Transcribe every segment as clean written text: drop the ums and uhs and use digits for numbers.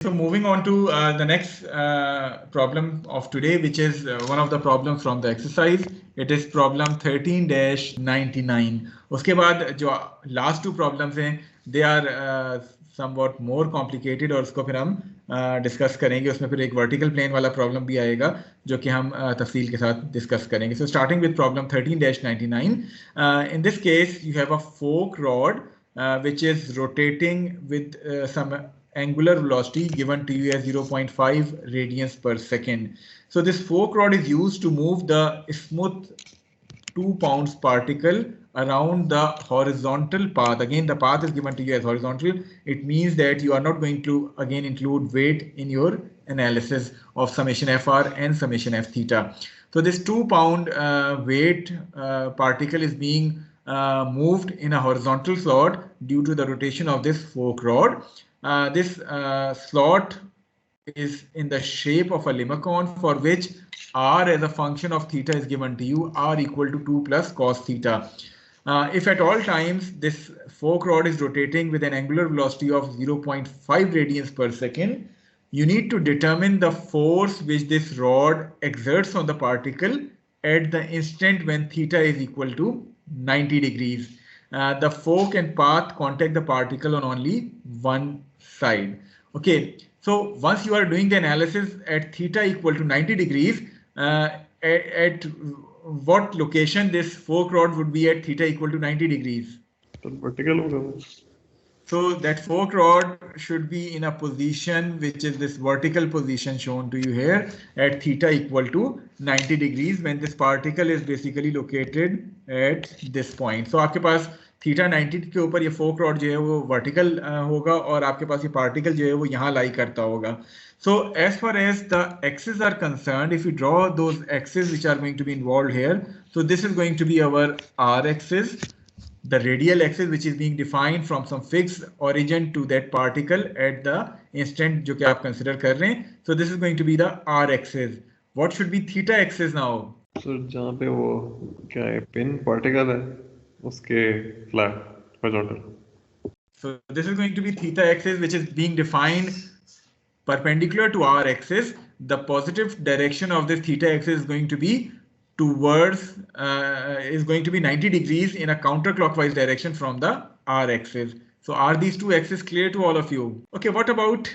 So moving on to the next problem of today, which is one of the problems from the exercise. It is problem 13-99. उसके बाद जो last two problems हैं, they are somewhat more complicated और उसको फिर हम discuss करेंगे. उसमें फिर एक vertical plane वाला problem भी आएगा जो कि हम तफसील के साथ discuss करेंगे. So starting with problem 13-99. In this case, you have a fork rod which is rotating with some angular velocity given to you as 0.5 radians per second. So this fork rod is used to move the smooth 2 pounds particle around the horizontal path. Again, the path is given to you as horizontal. It means that you are not going to again include weight in your analysis of summation FR and summation F theta. So this 2 pound weight particle is being moved in a horizontal slot due to the rotation of this fork rod. This slot is in the shape of a limacon for which r as a function of theta is given to you, r equal to 2 plus cos theta. If at all times this fork rod is rotating with an angular velocity of 0.5 radians per second, you need to determine the force which this rod exerts on the particle at the instant when theta is equal to 90 degrees. The fork and path contact the particle on only one side. Okay, so once you are doing the analysis at theta equal to 90 degrees, at what location this fork rod would be at theta equal to 90 degrees? Vertical. So that fork rod should be in a position which is this vertical position shown to you here at theta equal to 90 degrees when this particle is basically located at this point. So आपके पास theta 90 के ऊपर ये fork rod जो है वो vertical होगा और आपके पास ये particle जो है वो यहाँ lie करता होगा. So as far as the axes are concerned, if you draw those axes which are going to be involved here, so this is going to be our r axis, the radial axis which is being defined from some fixed origin to that particle at the instant जो कि आप consider कर रहे हैं. So this is going to be the r axis. What should be theta axis now? So जहाँ पे वो क्या है pin particle है उसके flat horizontal. So this is going to be theta axis which is being defined perpendicular to r axis. The positive direction of this theta axis is going to be towards is going to be 90 degrees in a counterclockwise direction from the r axis. So are these two axes clear to all of you? Okay, what about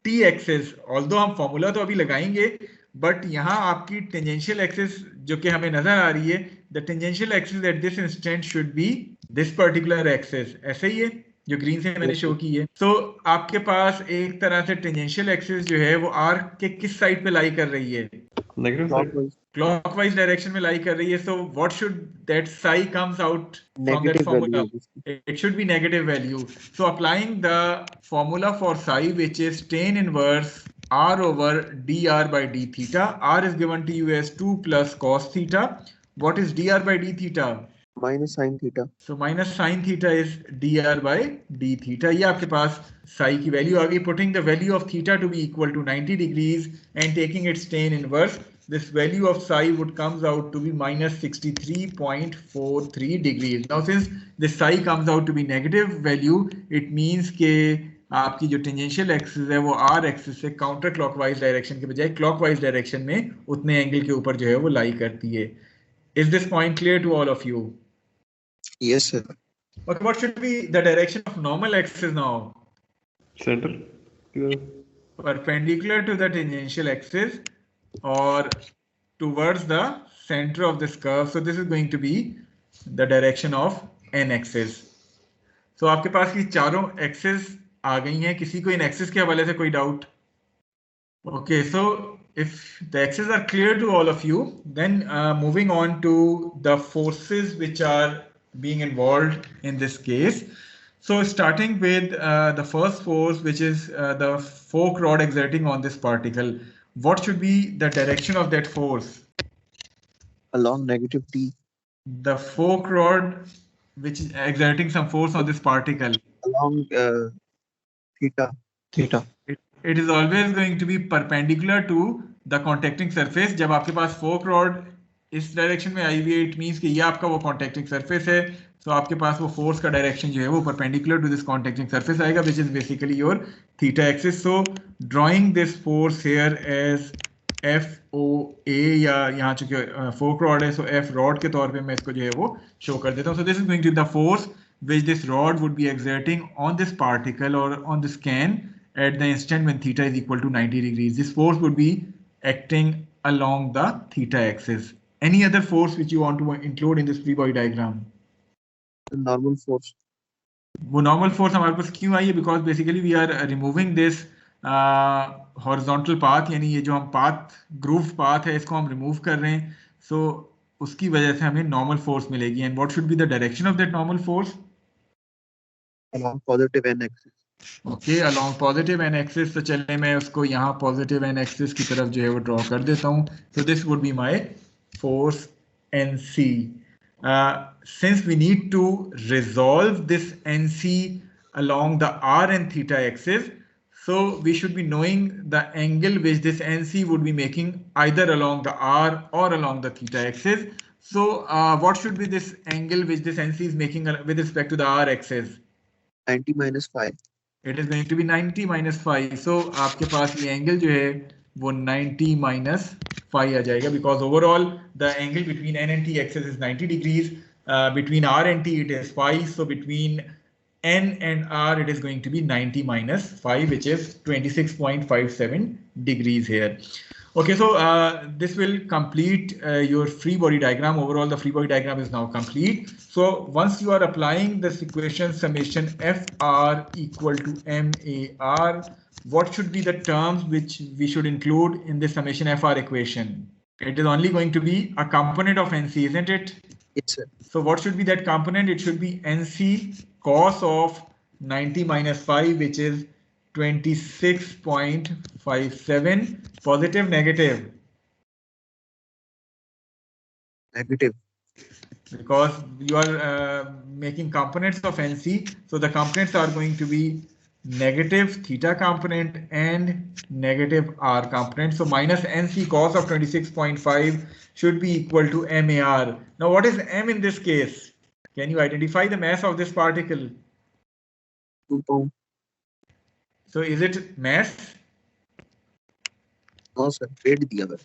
t axis? Although हम formula तो अभी लगाएंगे, but यहाँ आपकी tangential axis जो कि हमें नजर आ रही है, the tangential axis at this instant should be this particular axis. ऐसे ही है जो ग्रीन से मैंने शो की है. So आपके पास एक तरह से tangential axis जो है वो r के किस साइड पे लाई कर रही है? Negative side. Clockwise direction में lie कर रही है. So what should that psi comes out from that formula? It should be negative value. So applying the formula for psi, which is tan inverse r over dr by d theta. R is given to you as 2 plus cos theta. What is dr by d theta? Minus sin theta. So minus sin theta is dr by d theta. ये आपके पास psi की value आ गई. Putting the value of theta to be equal to 90 degrees and taking its tan inverse, this value of psi would comes out to be minus 63.43 degrees. Now since this psi comes out to be negative value, it means कि आपकी जो tangential axis है वो r axis से counter clockwise direction के बजाय clockwise direction में उतने एंगल के ऊपर जो है वो lie करती है. Is this point clear to all of you? Yes, sir. Okay, what should be the direction of normal axis now? Center. Perpendicular to the tangential axis or towards the center of this curve. So this is going to be the direction of n axis. So आपके पास ये चारों axis आ गई हैं. किसी को इन axis के हवाले से कोई doubt? Okay, so if the axes are clear to all of you, then moving on to the forces which are being involved in this case. So starting with the first force, which is the fork rod exerting on this particle. What should be the direction of that force? Along negative t. The fork rod which is exerting some force on this particle. Along theta. Theta. It is always going to be perpendicular to the contacting surface. जब आपके पास fork rod इस direction में आई हुई है, it means कि ये आपका वो contacting surface है. So आपके पास वो फोर्स का डायरेक्शन जो है वो perpendicular to this contacting surface आएगा, which is basically your theta axis. So drawing this force here as FOA, या यहाँ चूंकि फोर्क रॉड है, so F रॉड के तौर पे मैं इसको जो है वो शो कर देता हूँ. So this is going to be the force which this rod would be exerting on this particle or on this can at the instant when theta is equal to 90 degrees. This force would be acting along the theta axis. Any other force which you want to include in this free body diagram? The normal force. वो normal force हमारे पास क्यों आई है? Because basically we are removing this horizontal path, यानी ये जो हम पाथ ग्रूव पाथ है इसको हम रिमूव कर रहे हैं, सो उसकी वजह से हमें नॉर्मल फोर्स मिलेगी. And what should be the direction of that normal force? Along positive n axis. Okay, along positive an axis. तो चलिए मैं उसको यहाँ पॉजिटिव एन एक्सिस की तरफ जो है वो ड्रॉ कर देता हूँ. So this would be my force NC. Since we need to resolve this NC along the R and theta axis, so we should be knowing the angle which this NC would be making either along the R or along the theta axis. So what should be this angle which this NC is making with respect to the R axis? 90 minus 5. It is going to be 90 minus 5. So आपके पास ये angle जो है वो 90 minus 5 आ जाएगा, because overall the angle between N and T axis is 90 degrees. Between R and T it is 5. So between N and R it is going to be 90 minus 5, which is 26.57 degrees here. Okay, so this will complete your free body diagram. Overall, the free body diagram is now complete. So once you are applying this equation summation FR equal to MAR, what should be the terms which we should include in this summation FR equation? It is only going to be a component of NC, isn't it? Yes, sir. So what should be that component? It should be NC cos of 90 minus 5, which is 26.57. Positive, negative? Negative. Because you are making components of NC, so the components are going to be negative theta component and negative R component. So minus NC cos of 26.5 should be equal to MAR. Now what is M in this case? Can you identify the mass of this particle? 2 pounds. So is it mass? No, sir. Weight दिया हुआ है.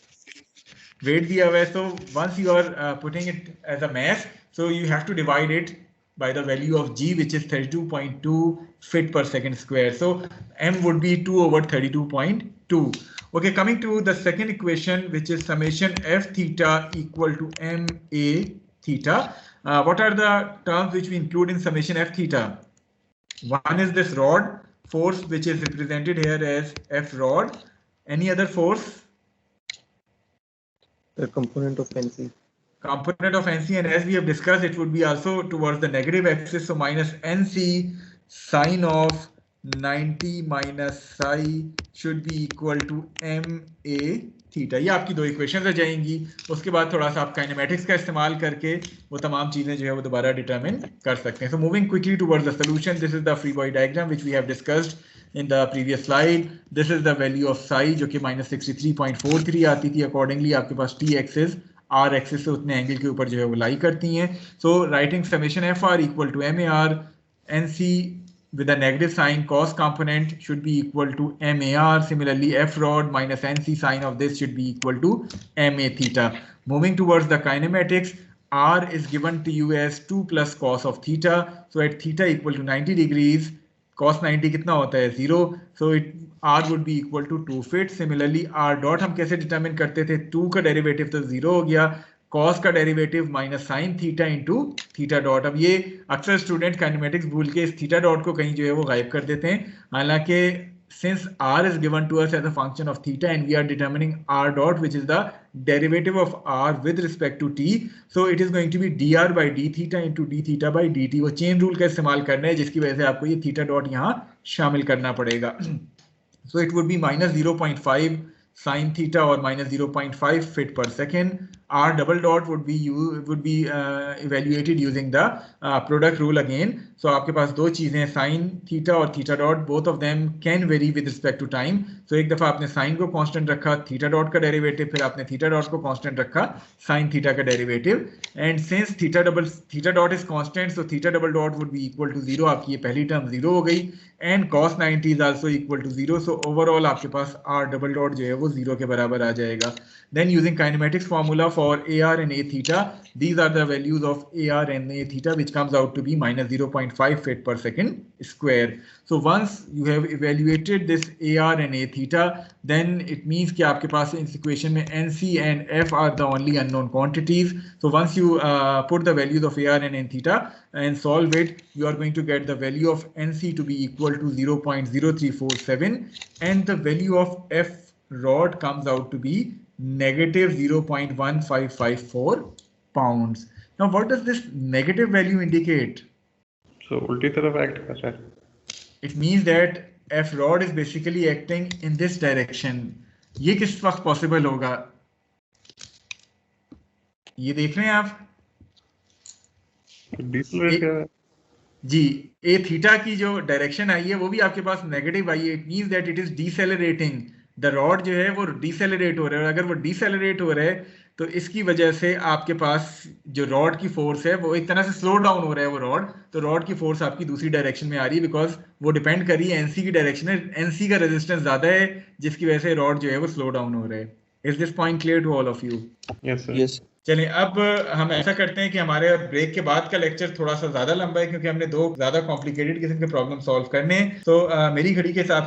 Weight दिया हुआ है. So once you are putting it as a mass, so you have to divide it by the value of G, which is 32.2 feet per second square. So M would be 2 over 32.2. Okay, coming to the second equation, which is summation F theta equal to MA theta. What are the terms which we include in summation F theta? One is this rod force, which is represented here as F rod. Any other force? The component of NC. Component of NC, and as we have discussed, it would be also towards the negative axis. So minus NC sine of 90 minus psi should be equal to MA theta. ये आपकी दो equations आ जाएंगी. उसके बाद थोड़ा सा आप kinematics का इस्तेमाल करके वो तमाम चीजें जो है वो दोबारा डिटरमिन कर सकते हैं. So moving quickly towards the solution, this is the free body diagram which we have discussed in the previous slide. This is the value of psi जो कि minus 63.43 आती थी. Accordingly आपके पास T axis R axis से उतने angle के ऊपर जो है वो लाई करती हैं. So writing summation FR equal to MAR, NC with a negative sign cos component should be equal to MAR. Similarly, F rod minus NC sign of this should be equal to MA theta. Moving towards the kinematics, R is given to you as 2 plus cos of theta. So at theta equal to 90 degrees, cos 90 कितना होता है? 0. So R would be equal to 2 feet. Similarly, R dot हम कैसे determine करते थे? 2 का derivative तो 0 हो गया, cos का derivative minus sine theta into theta dot. अब ये अक्सर स्टूडेंट काइनेमेटिक्स भूल के इस थीटा डॉट को कहीं जो है वो गायब कर देते हैं. हालांकि since R is given to us as a function of theta and we are determining R dot, which is the derivative of R with respect to t, so it is going to be dr by d theta into d theta by dt. वो chain rule का इस्तेमाल करना है जिसकी वजह से आपको ये थीटा डॉट यहाँ शामिल करना पड़ेगा. So it would be minus 0.5 sin theta or minus 0.5 feet per second R double dot would be evaluated using the product rule again. So आपके पास दो चीजें sin theta और theta dot, both of them can vary with respect to time. So एक दफा आपने sin को constant रखा, theta dot का derivative, फिर आपने theta dot को constant रखा, sin theta का derivative. And since theta dot is constant, so theta double dot would be equal to 0. आपकी ये पहली term 0 हो गई. And cos 90 is also equal to 0. So overall आपके पास R double dot जो है वो 0 के बराबर आ जाएगा. Then using kinematics formula for AR and A theta, these are the values of AR and A theta, which comes out to be minus 0.5 feet per second square. So once you have evaluated this AR and A theta, then it means कि आपके पास इस equation में NC and F are the only unknown quantities. So once you put the values of AR and A theta and solve it, you are going to get the value of NC to be equal to 0.0347, and the value of F rod comes out to be negative 0.1554 pounds. Now, what does this negative value indicate? So उल्टी तरफ act कर रहा है. It means that F rod is basically acting in this direction. ये किस वक्त possible होगा? ये देख रहे हैं आप? Decelerate कर रहा है. जी, A theta की जो डायरेक्शन आई है वो भी आपके पास नेगेटिव आई है. It means that it is decelerating. The rod जो है वो डिसेलरेट हो रहा है, और अगर वो डिसेलरेट हो रहा है तो इसकी वजह से आपके पास जो रॉड की फोर्स है वो एक तरह से स्लो डाउन हो रहा है वो रॉड. तो रॉड की फोर्स आपकी दूसरी डायरेक्शन में आ रही है, बिकॉज वो डिपेंड कर रही है एनसी की डायरेक्शन है. एनसी का रेजिस्टेंस ज्यादा है जिसकी वजह से रॉड जो है वो स्लो डाउन हो रहा है. Is this point clear to all of you? Yes sir. Yes. चलिए, अब हम ऐसा करते हैं कि हमारे ब्रेक के बाद का लेक्चर थोड़ा सा ज्यादा लंबा है, क्योंकि हमने दो ज्यादा कॉम्प्लिकेटेड किस्म के प्रॉब्लम सॉल्व करने हैं. तो मेरी घड़ी के हिसाब से